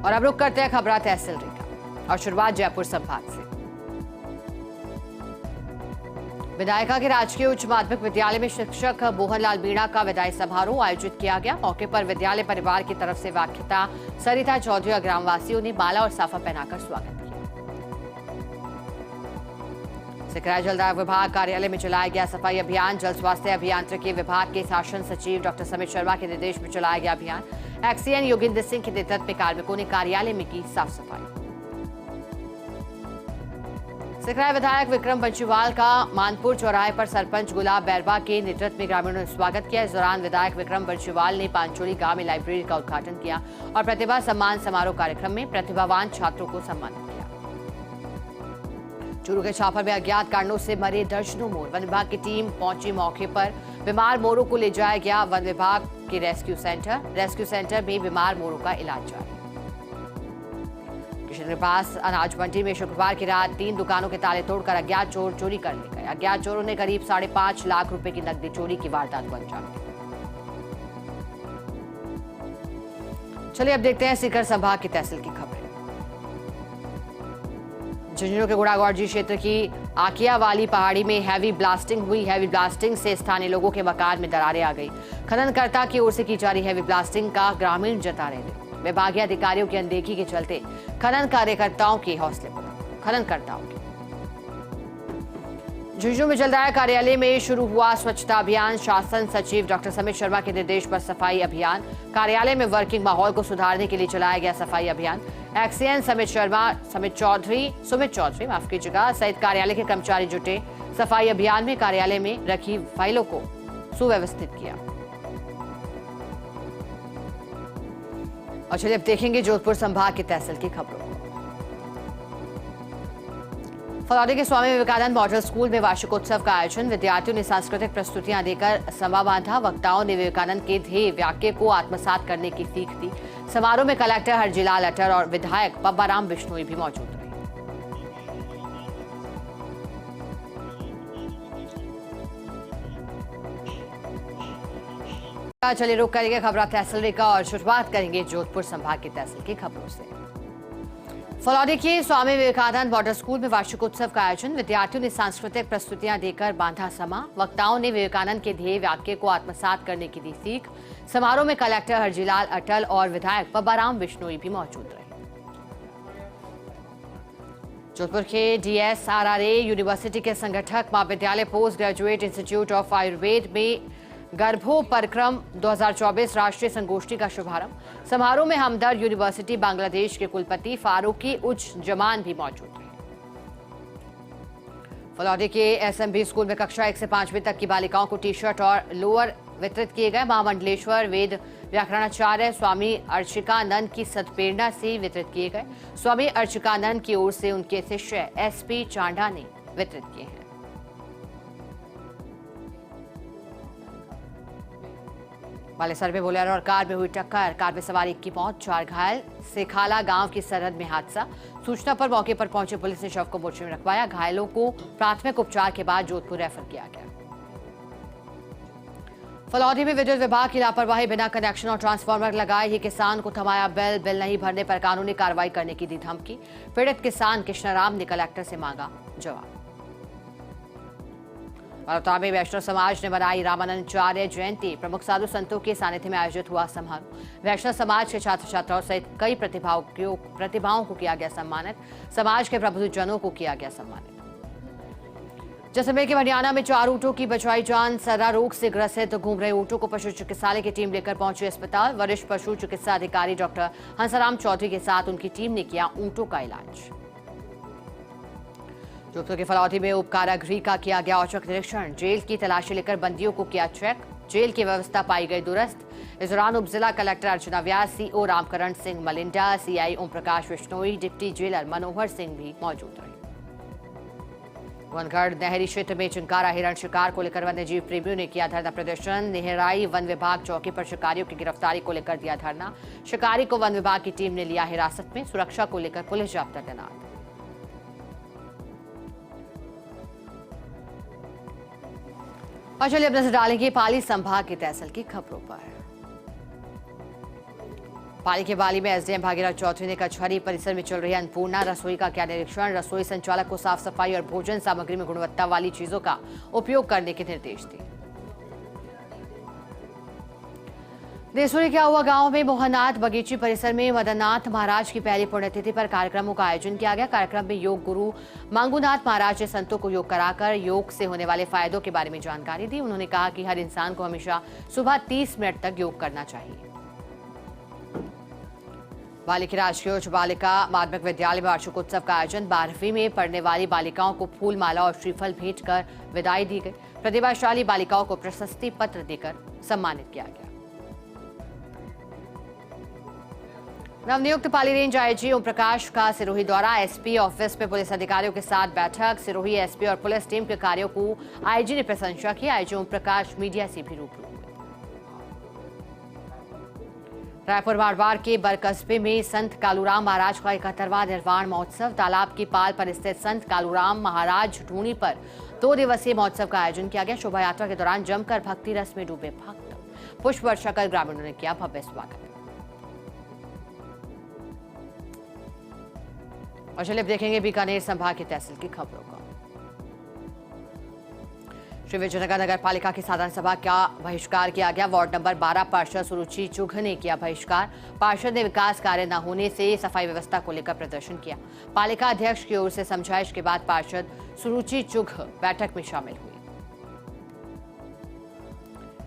और अब रुक करते हैं खबरा तहसील का और शुरुआत जयपुर संभाग से। विधायका के राजकीय उच्च माध्यमिक विद्यालय में शिक्षक मोहनलाल मीणा का विदाई समारोह आयोजित किया गया। मौके पर विद्यालय परिवार की तरफ से व्याख्याता सरिता चौधरी और ग्रामवासियों ने माला और साफा पहनाकर स्वागत किया। सिकराय जलदाय विभाग कार्यालय में चलाया गया सफाई अभियान। जल स्वास्थ्य अभियांत्रिकी विभाग के शासन सचिव डॉक्टर समित शर्मा के निर्देश में चलाया गया अभियान। एक्सीएन योगेंद्र सिंह के नेतृत्व में कार्मिकों ने कार्यालय में की साफ सफाई। सिकराय विधायक विक्रम बंशीवाल का मानपुर चौराहे पर सरपंच गुलाब बैरवा के नेतृत्व में ग्रामीणों ने स्वागत किया। इस दौरान विधायक विक्रम बंशीवाल ने पांचोली गांव में लाइब्रेरी का उद्घाटन किया और प्रतिभा सम्मान समारोह कार्यक्रम में प्रतिभावान छात्रों को सम्मानित किया। चूरू के छापर में अज्ञात कारणों से मरे दर्जनों मोर। वन विभाग की टीम पहुंची मौके पर। बीमार मोरों को ले जाया गया वन विभाग के रेस्क्यू सेंटर में बीमार मोरों का इलाज जारी। किशन के पास अनाज मंडी में शुक्रवार की रात 3 दुकानों के ताले तोड़कर अज्ञात चोर चोरी कर ले गए। अज्ञात चोरों ने करीब 5.5 लाख रुपए की नकदी चोरी की वारदात को अंजाम दिया। चलिए अब देखते हैं सीकर संभाग की तहसील की खबरें। झुंझुनू के गुड़ागौड़जी क्षेत्र की आकिया वाली पहाड़ी में हैवी ब्लास्टिंग हुई। हैवी ब्लास्टिंग से स्थानीय लोगों के मकान में दरारें आ गई। खननकर्ता की ओर से की जा रही हैवी ब्लास्टिंग का ग्रामीण जता रहे थे। विभागीय अधिकारियों की अनदेखी के चलते खनन कार्यकर्ताओं के हौसले बुलंद। खननकर्ताओं के झुंझुनू में जलदाय कार्यालय में शुरू हुआ स्वच्छता अभियान। शासन सचिव डॉक्टर समित शर्मा के निर्देश पर सफाई अभियान। कार्यालय में वर्किंग माहौल को सुधारने के लिए चलाया गया सफाई अभियान। एक्सीएन सुमित चौधरी माफ कीजिएगा सहित कार्यालय के कर्मचारी जुटे। सफाई अभियान में कार्यालय में रखी फाइलों को सुव्यवस्थित किया। और चलिए अब देखेंगे जोधपुर संभाग की तहसील की खबरों को। फलौदी के स्वामी विवेकानंद मॉडल स्कूल में वार्षिकोत्सव का आयोजन। विद्यार्थियों ने सांस्कृतिक प्रस्तुतियां देकर समा बांधा। वक्ताओं ने विवेकानंद के ध्येय वाक्य को आत्मसात करने की सीख दी। समारोह में कलेक्टर हरजीलाल अटर और विधायक पब्बाराम बिश्नोई भी मौजूद रहे। चलिए रुक करेंगे खबरा तहसील का और शुरुआत करेंगे जोधपुर संभाग की तहसील की खबरों से। फलौदी के स्वामी विवेकानंद मॉडल स्कूल में वार्षिकोत्सव का आयोजन। विद्यार्थियों ने सांस्कृतिक प्रस्तुतियां देकर बांधा समा। वक्ताओं ने विवेकानंद के ध्येय वाक्य को आत्मसात करने की दी सीख। समारोह में कलेक्टर हरजीलाल अटल और विधायक पब्बाराम बिश्नोई भी मौजूद रहे। जोधपुर के DSRRA यूनिवर्सिटी के संगठक महाविद्यालय post graduate institute of Ayurveda में गर्भोपरक्रम 2024 राष्ट्रीय संगोष्ठी का शुभारंभ। समारोह में हमदर्द यूनिवर्सिटी बांग्लादेश के कुलपति फारूकी उज जमान भी मौजूद रहे। फलौदी के SMB स्कूल में कक्षा 1 से 5वीं तक की बालिकाओं को टी-शर्ट और लोअर वितरित किए गए। महामंडलेश्वर वेद व्याकरणाचार्य स्वामी अर्चिकानंद की सदप्रेरणा से वितरित किए गए। स्वामी अर्चिकानंद की ओर से उनके शिष्य SP चांडा ने वितरित किए हैं। बालेसर में बोलेरो और कार में हुई टक्कर। कार में सवार 1 की मौत, 4 घायल। सेखाला गांव की सरहद में हादसा। सूचना पर मौके पर पहुंचे पुलिस ने शव को मोर्चे में रखवाया। घायलों को प्राथमिक उपचार के बाद जोधपुर रेफर किया गया। फलौदी में विद्युत विभाग की लापरवाही। बिना कनेक्शन और ट्रांसफार्मर लगाए ही किसान को थमाया बिल नहीं भरने पर कानूनी कार्रवाई करने की दी धमकी। पीड़ित किसान कृष्णाराम ने कलेक्टर से मांगा जवाब। बड़ौदा में वैष्णव समाज ने मनाई रामानंदाचार्य जयंती। प्रमुख साधु संतों के सानिध्य में आयोजित हुआ समारोह। वैष्णव समाज के छात्र छात्राओं सहित कई प्रतिभाओं को किया गया सम्मानित। समाज के प्रबुद्धजनों को किया गया सम्मानित। जैसलमेर के हरियाणा में 4 ऊंटों की बचाई जान। सर्रा रोग से ग्रसित घूम रहे ऊंटों को पशु चिकित्सालय की टीम लेकर पहुंची अस्पताल। वरिष्ठ पशु चिकित्सा अधिकारी डॉक्टर हंसाराम चौधरी के साथ उनकी टीम ने किया ऊंटों का इलाज। जोधपुर के फलौदी में उप कारागृह का किया गया औचक निरीक्षण। जेल की तलाशी लेकर बंदियों को किया चेक। जेल की व्यवस्था पाई गई दुरुस्त। इस दौरान उप जिला collector Archana Vyas, CO Ramkaran Singh Malinda, CI Om Prakash Bishnoi, deputy jailer Manohar Singh भी मौजूद रहे। वनगढ़ नहरी क्षेत्र में चिंकारा हिरण शिकार को लेकर वन्यजीव प्रेमियों ने किया धरना प्रदर्शन। नेहराई वन विभाग चौकी पर शिकारियों की गिरफ्तारी को लेकर दिया धरना। शिकारी को वन विभाग की टीम ने लिया हिरासत में। सुरक्षा को लेकर पुलिस जाब्ता तैनात। और चलिए अब नजर डालेंगे पाली संभाग की तहसील की खबरों पर। पाली के बाली में एसडीएम भागीरथ चौधरी ने कचहरी परिसर में चल रही अन्नपूर्णा रसोई का किया निरीक्षण। रसोई संचालक को साफ सफाई और भोजन सामग्री में गुणवत्ता वाली चीजों का उपयोग करने के निर्देश दिए। देसुरी क्या हुआ गांव में मोहननाथ बगीची परिसर में मदननाथ महाराज की पहली पुण्यतिथि पर कार्यक्रमों का आयोजन किया गया। कार्यक्रम में योग गुरु मांगूनाथ महाराज ने संतों को योग कराकर योग से होने वाले फायदों के बारे में जानकारी दी। उन्होंने कहा कि हर इंसान को हमेशा सुबह 30 मिनट तक योग करना चाहिए। बाली के राजकीय उच्च बालिका माध्यमिक विद्यालय में वार्षिकोत्सव का आयोजन। 12वीं में पढ़ने वाली बालिकाओं को फूल माला और श्रीफल भेंट कर विदाई दी गई। प्रतिभाशाली बालिकाओं को प्रशस्ति पत्र देकर सम्मानित किया गया। नवनियुक्त पाली रेंज आईजी ओम प्रकाश का सिरोही द्वारा एसपी ऑफिस में पुलिस अधिकारियों के साथ बैठक। सिरोही एसपी और पुलिस टीम के कार्यों को आईजी ने प्रशंसा की। आईजी ओम प्रकाश मीडिया से भी रूबरू हुए। रायपुर मारवाड़ के बरकस्बे में संत कालूराम महाराज का 71वां निर्वाण महोत्सव। तालाब की पाल पर स्थित संत कालूराम महाराज ढूंढी पर 2 दिवसीय महोत्सव का आयोजन किया गया। शोभा यात्रा के दौरान जमकर भक्ति रस में डूबे भक्त। पुष्प वर्षा कर ग्रामीणों ने किया भव्य स्वागत। और चलिए देखेंगे बीकानेर संभाग की तहसील की खबरों को। श्री विजयनगर नगर पालिका की साधारण सभा का बहिष्कार किया गया। वार्ड नंबर 12 पार्षद सुरुचि चुघ ने किया बहिष्कार। पार्षद ने विकास कार्य न होने से सफाई व्यवस्था को लेकर प्रदर्शन किया। पालिका अध्यक्ष की ओर से समझाइश के बाद पार्षद सुरुचि चुघ बैठक में शामिल हुई।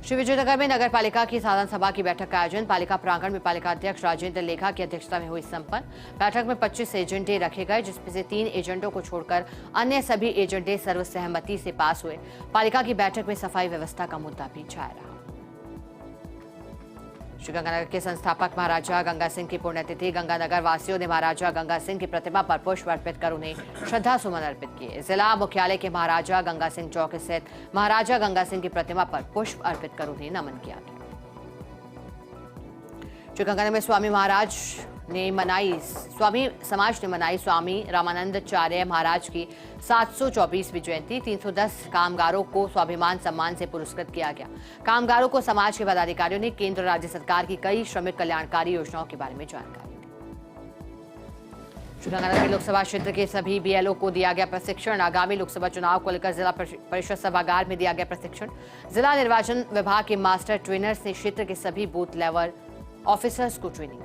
श्री विजयनगर में नगर पालिका की साधारण सभा की बैठक का आयोजन पालिका प्रांगण में पालिका अध्यक्ष राजेंद्र लेखा की अध्यक्षता में हुई संपन्न। बैठक में 25 एजेंडे रखे गए, जिसमें से 3 एजेंडों को छोड़कर अन्य सभी एजेंडे सर्वसहमति से पास हुए। पालिका की बैठक में सफाई व्यवस्था का मुद्दा भी छाया रहा। श्रीगंगानगर के संस्थापक महाराजा गंगा सिंह की पुण्यतिथि। गंगानगर वासियों ने महाराजा गंगा सिंह की प्रतिमा पर पुष्प अर्पित कर उन्हें श्रद्धा सुमन अर्पित किए। जिला मुख्यालय के महाराजा गंगा सिंह चौक स्थित महाराजा गंगा सिंह की प्रतिमा पर पुष्प अर्पित कर उन्हें नमन किया गया। श्रीगंगानगर में स्वामी समाज ने मनाई स्वामी रामानंदाचार्य महाराज की 724वीं जयंती। 310 कामगारों को स्वाभिमान सम्मान से पुरस्कृत किया गया। कामगारों को समाज के पदाधिकारियों ने केंद्र राज्य सरकार की कई श्रमिक कल्याणकारी योजनाओं के बारे में जानकारी दी। श्रीगंगानगर में लोकसभा क्षेत्र के सभी बीएलओ को दिया गया प्रशिक्षण। आगामी लोकसभा चुनाव को लेकर जिला परिषद सभागार में दिया गया प्रशिक्षण। जिला निर्वाचन विभाग के मास्टर ट्रेनर्स ने क्षेत्र के सभी बूथ लेवल ऑफिसर्स को ट्रेनिंग दी।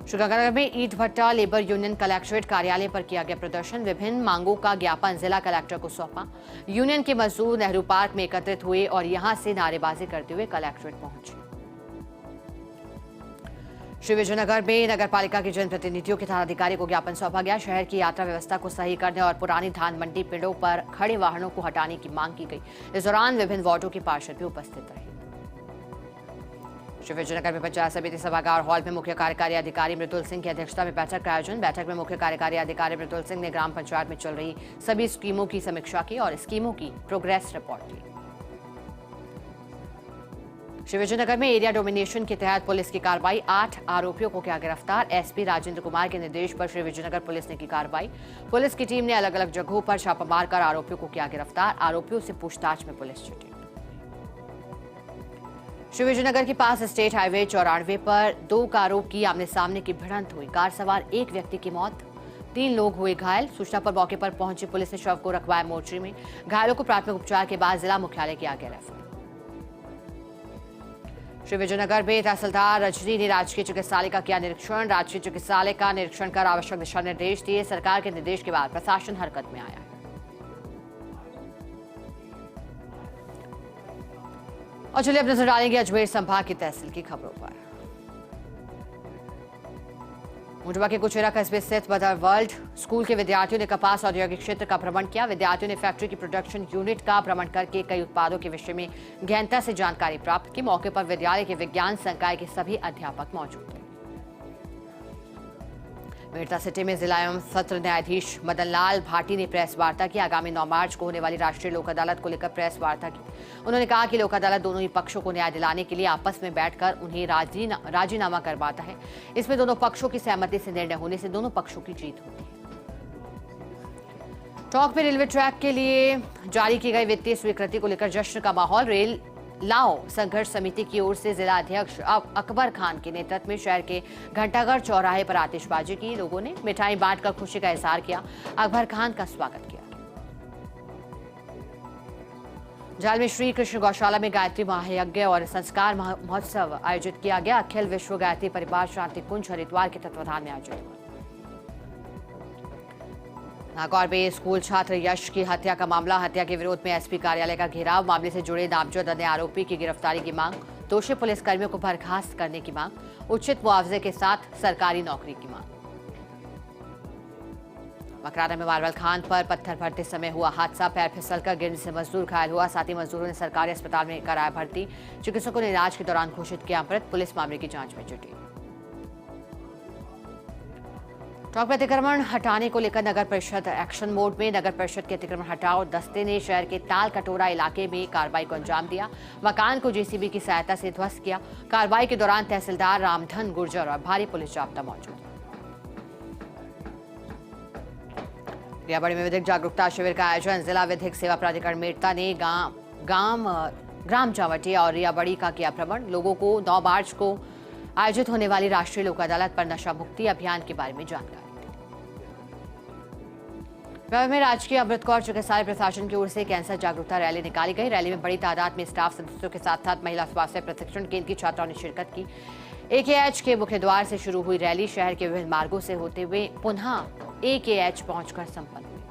श्रीगंगानगर में ईंट भट्टा लेबर यूनियन कलेक्ट्रेट कार्यालय पर किया गया प्रदर्शन। विभिन्न मांगों का ज्ञापन जिला कलेक्टर को सौंपा। यूनियन के मजदूर नेहरू पार्क में एकत्रित हुए और यहां से नारेबाजी करते हुए कलेक्ट्रेट पहुंचे। श्री विजयनगर में नगर पालिका के जनप्रतिनिधियों के थानाधिकारी को ज्ञापन सौंपा गया। शहर की यात्रा व्यवस्था को सही करने और पुरानी धान मंडी पिंडों पर खड़े वाहनों को हटाने की मांग की गई। इस दौरान विभिन्न वार्डों के पार्षद भी उपस्थित रहे। श्री विजयनगर में पंचायत समिति सभागार हॉल में मुख्य कार्यकारी अधिकारी मृदुल सिंह की अध्यक्षता में बैठक का आयोजन। बैठक में मुख्य कार्यकारी अधिकारी मृदुल सिंह ने ग्राम पंचायत में चल रही सभी स्कीमों की समीक्षा की और स्कीमों की प्रोग्रेस रिपोर्ट ली। श्री विजयनगर में एरिया डोमिनेशन के तहत पुलिस की कार्रवाई। 8 आरोपियों को किया गिरफ्तार। एसपी राजेंद्र कुमार के निर्देश पर श्री विजयनगर पुलिस ने की कार्रवाई। पुलिस की टीम ने अलग अलग जगहों पर छापा मारकर आरोपियों को किया गिरफ्तार। आरोपियों से पूछताछ में पुलिस जुटी। श्री विजयनगर के पास स्टेट हाईवे 94 पर 2 कारों की आमने सामने की भिड़ंत हुई। कार सवार एक व्यक्ति की मौत, 3 लोग हुए घायल। सूचना पर मौके पर पहुंची पुलिस ने शव को रखवाया मोर्चे में। घायलों को प्राथमिक उपचार के बाद जिला मुख्यालय किया गया रेफर। श्री विजयनगर में तहसीलदार रजनी ने राजकीय चिकित्सालय का किया निरीक्षण। राजकीय चिकित्सालय का निरीक्षण कर आवश्यक दिशा निर्देश दिए। सरकार के निर्देश के बाद प्रशासन हरकत में आया। और चलिए अब नजर डालेंगे अजमेर संभाग की तहसील की खबरों पर। मुंडवा के कुचेरा कस्बे स्थित मदर वर्ल्ड स्कूल के विद्यार्थियों ने कपास औद्योगिक क्षेत्र का भ्रमण किया। विद्यार्थियों ने फैक्ट्री की प्रोडक्शन यूनिट का भ्रमण करके कई उत्पादों के विषय में गहनता से जानकारी प्राप्त की। मौके पर विद्यालय के विज्ञान संकाय के सभी अध्यापक मौजूद थे। मेड़ता सिटी में जिला एवं सत्र न्यायाधीश मदन लाल भाटी ने प्रेस वार्ता की। आगामी 9 मार्च को होने वाली राष्ट्रीय लोक अदालत को लेकर प्रेस वार्ता की। उन्होंने कहा कि लोक अदालत दोनों ही पक्षों को न्याय दिलाने के लिए आपस में बैठकर उन्हें राजीनामा करवाता है। इसमें दोनों पक्षों की सहमति से निर्णय होने से दोनों पक्षों की जीत होती है। टोंक में रेलवे ट्रैक के लिए जारी की गई वित्तीय स्वीकृति को लेकर जश्न का माहौल। रेल लाओ संघर्ष समिति की ओर से जिला अध्यक्ष अकबर खान के नेतृत्व में शहर के घंटाघर चौराहे पर आतिशबाजी की। लोगों ने मिठाई बांटकर खुशी का इजहार किया। अकबर खान का स्वागत किया। जाल में श्री कृष्ण गौशाला में गायत्री महायज्ञ और संस्कार महोत्सव आयोजित किया गया। अखिल विश्व गायत्री परिवार शांति कुंज हरिद्वार के तत्वाधान में आयोजित हुआ। नागौर में स्कूल छात्र यश की हत्या का मामला। हत्या के विरोध में एसपी कार्यालय का घेराव। मामले से जुड़े नामजद अन्य आरोपी की गिरफ्तारी की मांग। दोषी पुलिसकर्मियों को बर्खास्त करने की मांग। उचित मुआवजे के साथ सरकारी नौकरी की मांग। मकराना में मार्बल खान पर पत्थर भरते समय हुआ हादसा। पैर फिसलकर गिरने से मजदूर घायल हुआ। साथ ही मजदूरों ने सरकारी अस्पताल में कराया भर्ती। चिकित्सकों ने इलाज के दौरान घोषित किया मृत। पुलिस मामले की जांच में जुटी। टॉक में अतिक्रमण हटाने को लेकर नगर परिषद एक्शन मोड में। नगर परिषद के अतिक्रमण हटाओ दस्ते ने शहर के ताल कटोरा इलाके में कार्रवाई को अंजाम दिया। मकान को जेसीबी की सहायता से ध्वस्त किया। कार्रवाई के दौरान तहसीलदार रामधन गुर्जर और भारी पुलिस जाब्ता मौजूद। रियाबड़ी में विधिक जागरूकता शिविर का आयोजन। जिला विधिक सेवा प्राधिकरण मेड़ता ने ग्राम चावटिया और रियाबड़ी का किया भ्रमण। लोगों को 9 मार्च को आयोजित होने वाली राष्ट्रीय लोक अदालत पर नशा मुक्ति अभियान के बारे में जानकारी दी। में राजकीय अमृत कौर चिकित्सालय प्रशासन की ओर से कैंसर जागरूकता रैली निकाली गई। रैली में बड़ी तादाद में स्टाफ सदस्यों के साथ साथ महिला स्वास्थ्य प्रशिक्षण केंद्र की छात्राओं ने शिरकत की। एकेएच के मुख्य द्वार से शुरू हुई रैली शहर के विभिन्न मार्गों से होते हुए पुनः एकेएच पहुंचकर संपन्न हुई।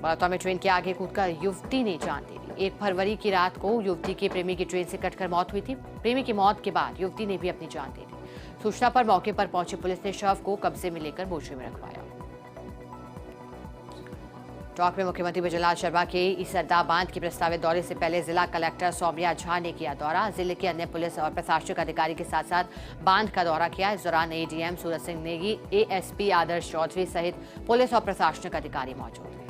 बड़ौदा में ट्रेन के आगे कूदकर युवती ने जान दे दी। 1 फरवरी की रात को युवती के प्रेमी की ट्रेन से कटकर मौत हुई थी। प्रेमी की मौत के बाद युवती ने भी अपनी जान दे दी। सूचना पर मौके पर पहुंची पुलिस ने शव को कब्जे में लेकर मोर्चे में रखवाया। टॉक में मुख्यमंत्री बिजलाल शर्मा के इसरदा बांध के प्रस्तावित दौरे से पहले जिला कलेक्टर सौम्या झा ने किया दौरा। जिले के अन्य पुलिस और प्रशासनिक अधिकारी के साथ साथ बांध का दौरा किया। इस दौरान एडीएम सूरज सिंह नेगी, एएसपी आदर्श चौधरी सहित पुलिस और प्रशासनिक अधिकारी मौजूद थे।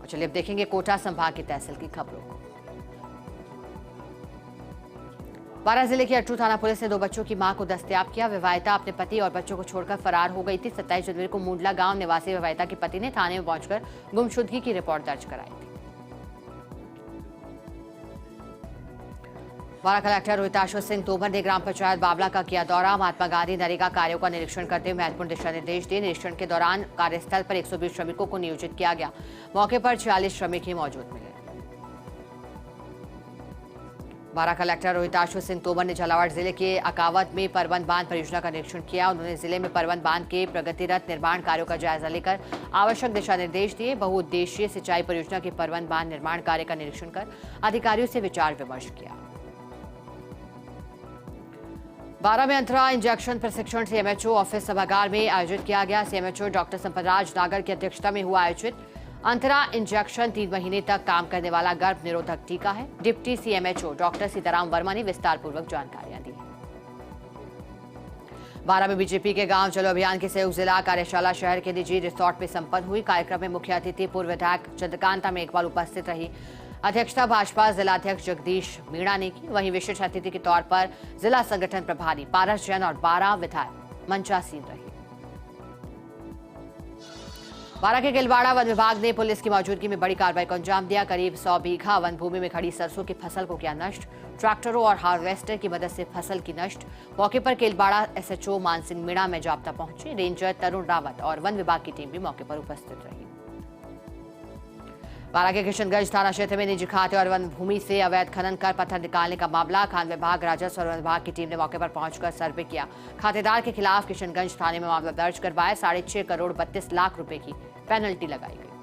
चलिए अब देखेंगे कोटा संभाग की तहसील की खबरों को। बारां जिले की अट्टू थाना पुलिस ने 2 बच्चों की मां को दस्तयाब किया। विवाहिता अपने पति और बच्चों को छोड़कर फरार हो गई थी। 27 जनवरी को मुंडला गांव निवासी विवाहिता के पति ने थाने में पहुंचकर गुमशुदगी की रिपोर्ट दर्ज कराई थी। बारां कलेक्टर रोहिताशु सिंह तोमर ने ग्राम पंचायत बाबला का किया दौरा। महात्मा गांधी नरेगा कार्यों का निरीक्षण करते हुए महत्वपूर्ण दिशा निर्देश दिए। निरीक्षण के दौरान कार्यस्थल पर 120 श्रमिकों को नियोजित किया गया। मौके पर 46 श्रमिक ही मौजूद मिले। बारां कलेक्टर रोहिताशु सिंह तोमर ने झालावाड़ जिले के अकावत में परवन बांध परियोजना का निरीक्षण किया। उन्होंने जिले में परवन बांध के प्रगतिरत निर्माण कार्यों का जायजा लेकर आवश्यक दिशा निर्देश दिए। बहुउद्देशीय सिंचाई परियोजना के परवन बांध निर्माण कार्य का निरीक्षण कर अधिकारियों से विचार विमर्श किया। बारां में अंतरा इंजेक्शन प्रशिक्षण सीएमएचओ ऑफिस सभागार में आयोजित किया गया। सीएमएचओ डॉक्टर संपतराज नागर की अध्यक्षता में हुआ आयोजित। अंतरा इंजेक्शन 3 महीने तक काम करने वाला गर्भ निरोधक टीका है। Deputy CMHO doctor Sitaram Verma ने विस्तार पूर्वक जानकारियां दी। बारां में बीजेपी के गांव चलो अभियान की संयुक्त जिला कार्यशाला शहर के निजी रिसोर्ट में संपन्न हुई। कार्यक्रम में मुख्य अतिथि पूर्व विधायक चंद्रकांता मेघवाल उपस्थित रही। अध्यक्षता भाजपा जिलाध्यक्ष जगदीश मीणा ने की। वहीं विशिष्ट अतिथि के तौर पर जिला संगठन प्रभारी पारस जैन और 12 विधायक मंचासीन रहे। बारां के गिलवाड़ा वन विभाग ने पुलिस की मौजूदगी में बड़ी कार्रवाई को अंजाम दिया। करीब 100 बीघा वन भूमि में खड़ी सरसों की फसल को किया नष्ट। ट्रैक्टरों और हार्वेस्टर की मदद से फसल की नष्ट। मौके पर गिलवाड़ा एसएचओ मानसिंह मीणा में जाब्ता पहुंचे। रेंजर तरुण रावत और वन विभाग की टीम भी मौके पर उपस्थित रही। बारां के किशनगंज थाना क्षेत्र में निजी खाते और वन भूमि से अवैध खनन कर पत्थर निकालने का मामला। खान विभाग, राजस्व और वन विभाग की टीम ने मौके पर पहुंचकर सर्वे किया। खातेदार के खिलाफ किशनगंज थाने में मामला दर्ज करवाया। 6.5 करोड़ 32 लाख रुपए की पेनल्टी लगाई गई।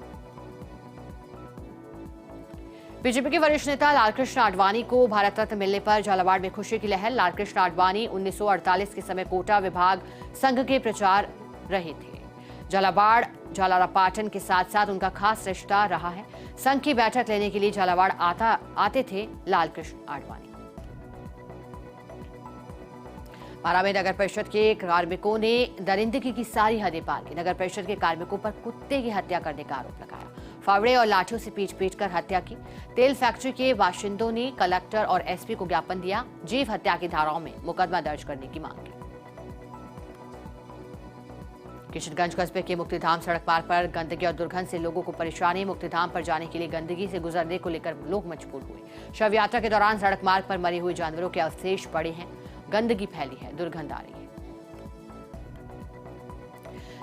बीजेपी के वरिष्ठ नेता लालकृष्ण आडवाणी को भारत रत्न मिलने पर झालावाड़ में खुशी की लहर। लालकृष्ण आडवाणी 1948 के समय कोटा विभाग संघ के प्रचार रहे थे। झालावाड़ झालरापाटन के साथ साथ उनका खास रिश्ता रहा है। संघ की बैठक लेने के लिए झालावाड़ आते थे लालकृष्ण आडवाणी। बारां में नगर परिषद के कार्मिकों ने दरिंदगी की सारी हदें पार की। नगर परिषद के कार्मिकों पर कुत्ते की हत्या करने का आरोप लगाया। फावड़े और लाठियों से पीट कर हत्या की। तेल फैक्ट्री के बाशिंदों ने कलेक्टर और एसपी को ज्ञापन दिया। जीव हत्या की धाराओं में मुकदमा दर्ज करने की मांग की। किशनगंज कस्बे के मुक्तिधाम सड़क मार्ग पर गंदगी और दुर्गंध से लोगों को परेशानी। मुक्तिधाम पर जाने के लिए गंदगी से गुजरने को लेकर लोग मजबूर हुए। शव यात्रा के दौरान सड़क मार्ग पर मरे हुए जानवरों के अवशेष पड़े हैं। गंदगी फैली है, दुर्गंध आ रही है।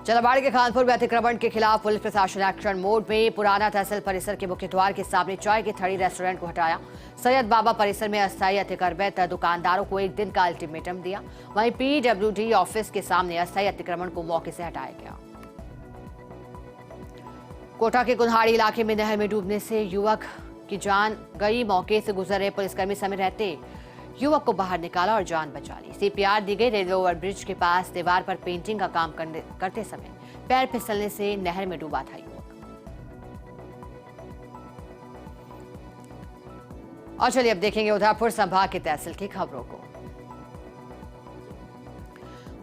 झालावाड़ के खानपुर में अतिक्रमण के खिलाफ पुलिस प्रशासन एक्शन मोड में। पुराना तहसील परिसर के मुख्य द्वार के सामने चाय की थड़ी रेस्टोरेंट को हटाया। सैयद बाबा परिसर में अस्थायी अतिक्रमित दुकानदारों को 1 दिन का अल्टीमेटम दिया। वहीं पीडब्ल्यूडी ऑफिस के सामने अस्थायी अतिक्रमण को मौके से हटाया गया। कोटा के कुल्हाड़ी इलाके में नहर में डूबने से युवक की जान गई। मौके से गुजर रहे पुलिसकर्मी समय रहते युवक को बाहर निकाला और जान बचा ली। सीपीआर दी गई। रेलवे ओवरब्रिज के पास दीवार पर पेंटिंग का काम करते समय पैर फिसलने से नहर में डूबा था युवक। और चलिए अब देखेंगे उदयपुर संभाग के तहसील की खबरों को।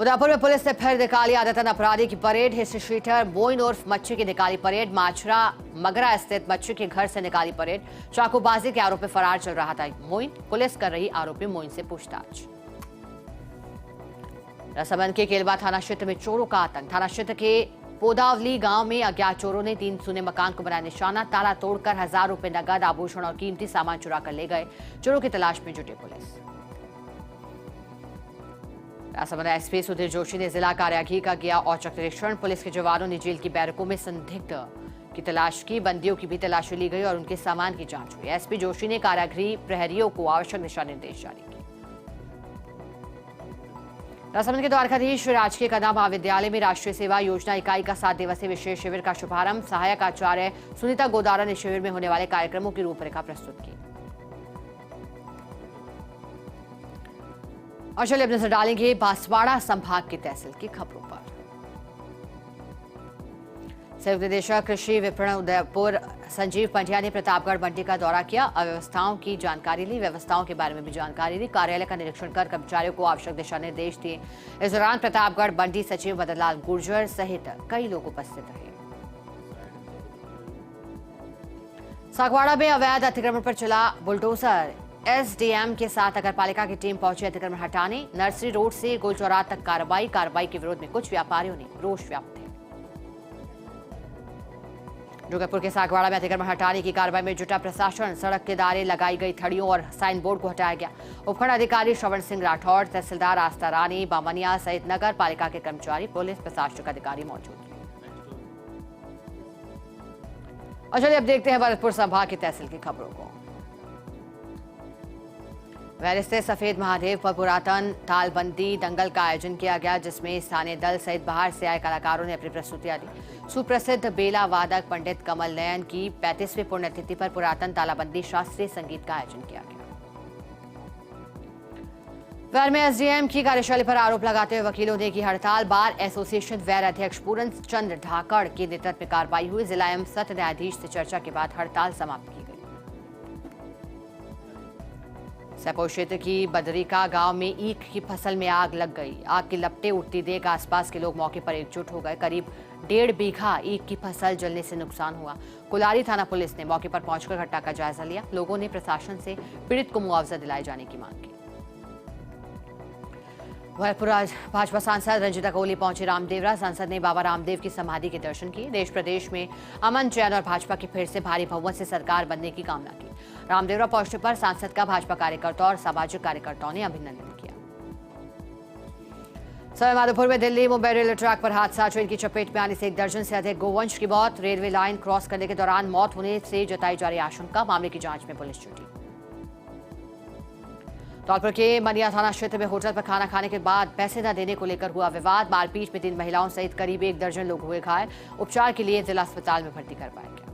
उदयपुर में पुलिस ने फिर निकाली आदतन अपराधी की परेड। हिस्ट्री शीटर मोइन उर्फ मच्छी की निकाली परेड। माछरा मगरा स्थित मच्छी के घर से निकाली परेड। चाकूबाजी के आरोप में फरार चल रहा था मोइन। पुलिस कर रही आरोपी मोइन से पूछताछ। राजसमंद के केलवा थाना क्षेत्र में चोरों का आतंक। थाना क्षेत्र के पोदावली गांव में अज्ञात चोरों ने 3 सूने मकान को बनाया निशाना। ताला तोड़कर 1000 रुपए नगद, आभूषण और कीमती सामान चुरा कर ले गए। चोरों की तलाश में जुटी पुलिस। राजसमंद एसपी सुधीर जोशी ने जिला कारागृह का किया औचक निरीक्षण। पुलिस के जवानों ने जेल की बैरकों में संदिग्ध की तलाश की। बंदियों की भी तलाशी ली गई और उनके सामान की जांच हुई। एसपी जोशी ने कारागृह प्रहरियों को आवश्यक दिशा निर्देश जारी किए। राजसमंद के द्वारकाधीश राजकीय कन्या महाविद्यालय में राष्ट्रीय सेवा योजना इकाई का 7 दिवसीय विशेष शिविर का शुभारंभ। सहायक आचार्य सुनीता गोदारा ने शिविर में होने वाले कार्यक्रमों की रूपरेखा प्रस्तुत की। और चलिए अब नजर डालेंगे बांसवाड़ा संभाग की तहसील की खबरों पर। संयुक्त निदेशक कृषि विपणन उदयपुर संजीव पंड्या ने प्रतापगढ़ मंडी का दौरा किया। अव्यवस्थाओं की जानकारी ली। व्यवस्थाओं के बारे में भी जानकारी ली। कार्यालय का निरीक्षण कर कर्मचारियों को आवश्यक दिशा निर्देश दिए। इस दौरान प्रतापगढ़ मंडी सचिव मदन लाल गुर्जर सहित कई लोग उपस्थित रहे। सागवाड़ा में अवैध अतिक्रमण पर चला बुलडोजर। एसडीएम के साथ नगरपालिका की टीम पहुंची अतिक्रमण हटाने। नर्सरी रोड से गोलचौरा तक कार्रवाई के विरोध में कुछ व्यापारियों ने रोष व्याप्त किया। डूंगरपुर के सागवाड़ा में अतिक्रमण हटाने की कार्रवाई में जुटा प्रशासन। सड़क के किनारे लगाई गई थड़ियों और साइन बोर्ड को हटाया गया। उपखंड अधिकारी श्रवण सिंह राठौड़, तहसीलदार आस्था रानी, बामनिया सहित नगर पालिका के कर्मचारी, पुलिस प्रशासनिक अधिकारी मौजूद थे। और चलिए अब देखते हैं भरतपुर संभाग की तहसील की खबरों को। वैल स्थित सफेद महादेव पर पुरातन तालबंदी दंगल का आयोजन किया गया, जिसमें स्थानीय दल सहित बाहर से आए कलाकारों ने अपनी प्रस्तुतियां दी। सुप्रसिद्ध बेला वादक पंडित कमल नयन की 35वीं पुण्यतिथि पर पुरातन तालाबंदी शास्त्रीय संगीत का आयोजन किया गया। वैल में एसडीएम की कार्यशैली पर आरोप लगाते हुए वकीलों ने की हड़ताल। बार एसोसिएशन वैल अध्यक्ष पूरन चंद्र ढाकड़ के नेतृत्व में कार्रवाई हुई। जिला एवं सत्र न्यायाधीश से चर्चा के बाद हड़ताल समाप्त की गई। सैपोर क्षेत्र की बदरिका गांव में ईख की फसल में आग लग गई। आग की लपटें उठती देख आसपास के लोग मौके पर एकजुट हो गए। करीब 1.5 बीघा ईख की फसल जलने से नुकसान हुआ। कुलारी थाना पुलिस ने मौके पर पहुंचकर घटना का जायजा लिया। लोगों ने प्रशासन से पीड़ित को मुआवजा दिलाए जाने की मांग की। भरतपुर आज भाजपा सांसद रंजिता कोहली पहुंचे रामदेवरा। सांसद ने बाबा रामदेव की समाधि के दर्शन किए। देश प्रदेश में अमन चैन और भाजपा की फिर से भारी बहुमत से सरकार बनने की कामना की। रामदेवरा पहुंचने पर सांसद का भाजपा कार्यकर्ताओं और सामाजिक कार्यकर्ताओं ने अभिनंदन किया। सवाईमाधोपुर में दिल्ली मुंबई रेलवे ट्रैक पर हादसा। ट्रेन की चपेट में आने से 1 दर्जन से अधिक गोवंश की मौत। रेलवे लाइन क्रॉस करने के दौरान मौत होने से जताई जा रही आशंका। मामले की जांच में पुलिस जुटी। धौलपुर के मनिया थाना क्षेत्र में होटल पर खाना खाने के बाद पैसे न देने को लेकर हुआ विवाद। मारपीट में 3 महिलाओं सहित करीब 1 दर्जन लोग हुए घायल। उपचार के लिए जिला अस्पताल में भर्ती करवाया गया।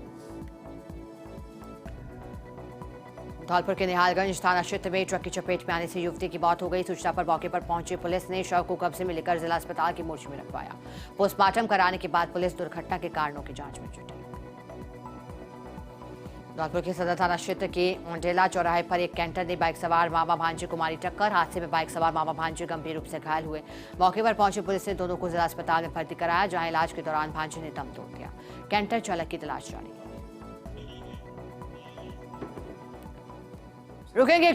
धौलपुर के निहालगंज थाना क्षेत्र में ट्रक की चपेट में आने से युवती की मौत हो गई। सूचना पर मौके पर पहुंची पुलिस ने शव को कब्जे में लेकर जिला अस्पताल की मोर्चे में रखवाया। पोस्टमार्टम कराने के बाद पुलिस दुर्घटना के कारणों की जांच में जुटी। धौलपुर के सदर थाना क्षेत्र के मंडेला चौराहे पर एक कैंटर ने बाइक सवार मामा भांजे को मारी टक्कर। हादसे में बाइक सवार मामा भांजे गंभीर रूप से घायल हुए। मौके पर पहुंची पुलिस ने दोनों को जिला अस्पताल में भर्ती कराया, जहां इलाज के दौरान भांजे ने दम तोड़ दिया। कैंटर चालक की तलाश जारी। रुकेंगे।